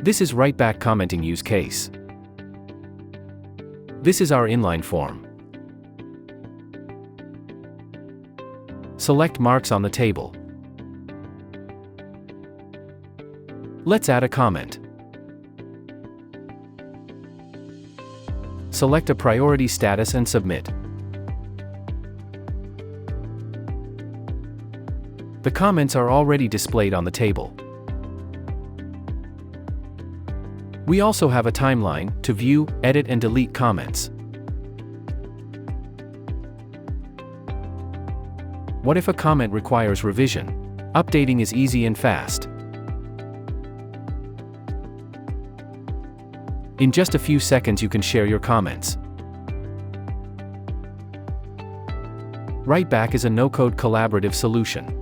This is write-back commenting use case. This is our inline form. Select marks on the table. Let's add a comment. Select a priority status and submit. The comments are already displayed on the table. We also have a timeline to view, edit and delete comments. What if a comment requires revision? Updating is easy and fast. In just a few seconds you can share your comments. Write-back is a no-code collaborative solution.